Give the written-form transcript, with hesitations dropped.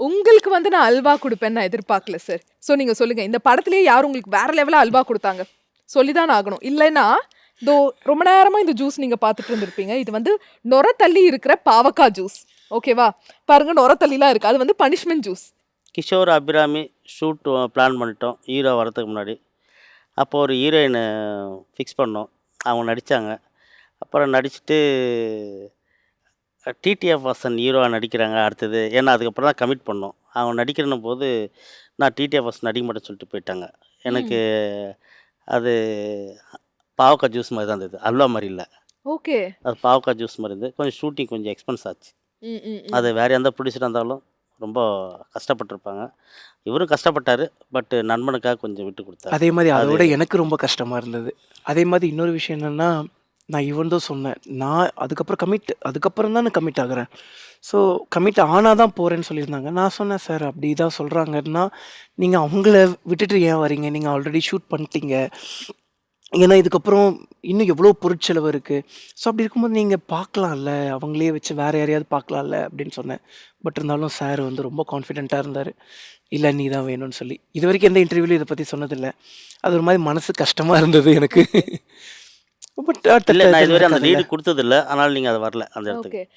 உங்களுக்கு வந்து நான் அல்வா குடுப்பேன்னு நான் எதிர்பார்க்கல சார். ஸோ நீங்க சொல்லுங்க. இந்த படத்திலேயே யார் உங்களுக்கு வேற லெவலா அல்வா குடுத்தாங்க? சொல்லி தான் ஆகணும். இல்லைன்னா, இதோ ரொம்ப நேரமா இந்த ஜூஸ் நீங்க பார்த்துட்டு இருந்திருப்பீங்க. இது வந்து நொர தள்ளி இருக்கிற பாவக்கா ஜூஸ். ஓகேவா? பாருங்க நொர தள்ளிலாம் இருக்கு. அது வந்து punishment juice. Kishore, Abhirami shoot plan பண்ணிட்டோம் ஹீரோ வரதுக்கு முன்னாடி. அப்போ ஒரு ஹீரோயினை ஃபிக்ஸ் பண்ணோம். அவங்க நடித்தாங்க. அப்புறம் நடிச்சுட்டு டிடிஎஃப் வாசன் ஹீரோவா நடிக்கிறாங்க அடுத்தது. ஏன்னா அதுக்கப்புறம் தான் கமிட் பண்ணோம். அவங்க நடிக்கிறன்னும் போது நான் டிடிஎஃப் வாசன் நடிக்க மாட்டேன்னு சொல்லிட்டு போயிட்டாங்க. எனக்கு ம். அது பாவக்காய் ஜூஸ் மாதிரி தான் இருந்தது. அல்வா மாரி இல்ல. ஓகே. அது பாவக்காய் ஜூஸ் மாரி இருந்தது. கொஞ்சம் ஷூட்டிங் கொஞ்சம் எக்ஸ்பென்ஸ் ஆச்சு. ம், ம், அது ம். வேற எந்த ப்ரொடியூசரா இருந்தாலும் ரொம்ப கஷ்டப்பட்டுருப்பாங்க. இவரும் கஷ்டப்பட்டாரு. பட் நண்பனுக்காக கொஞ்சம் விட்டு குடுத்தாரு. அதே மாரி அது அதோட எனக்கு ரொம்ப கஷ்டமா இருந்தது. அதே மாரி இன்னொரு விஷயம் என்னன்னா, நான் இவன் தான் சொன்னேன். நான் அதுக்கப்புறம் தான் நான் கமிட் ஆகுறேன். ஸோ கமிட் ஆனா தான் போறேன்னு சொல்லியிருந்தாங்க. நான் சொன்னேன், "சார் அப்படி தான் சொல்றாங்கன்னா, நீங்க அவங்கள விட்டுட்டு ஏன் வரீங்க? நீங்க ஆல்ரெடி ஷூட் பண்ணிட்டீங்க. ஏன்னா இதுக்கப்புறம் இன்னும் எவ்வளோ பொருட்செலவு இருக்கு. ஸோ அப்படி இருக்கும்போது நீங்க பார்க்கலாம்ல. அவங்களயே வச்சு வேற யாரையாவது பார்க்கலாம்ல" அப்படின்னு சொன்னேன். பட் இருந்தாலும் சார் வந்து ரொம்ப கான்ஃபிடென்ட்டா இருந்தாரு. "இல்ல நீ தான் வேணும்னு" சொல்லி. இதுவரைக்கும் எந்த இன்டர்வியூலயும் இத பத்தி சொன்னதில்ல. அது ஒரு மாரி மனசு கஷ்டமா இருந்தது எனக்கு. பட் இல்ல நான் இதுவரை அந்த நடக்காதுல்ல. லீடு குடுத்ததில்ல. அதனால நீங்க அது வரல அந்த இடத்துக்கு. ஓகே.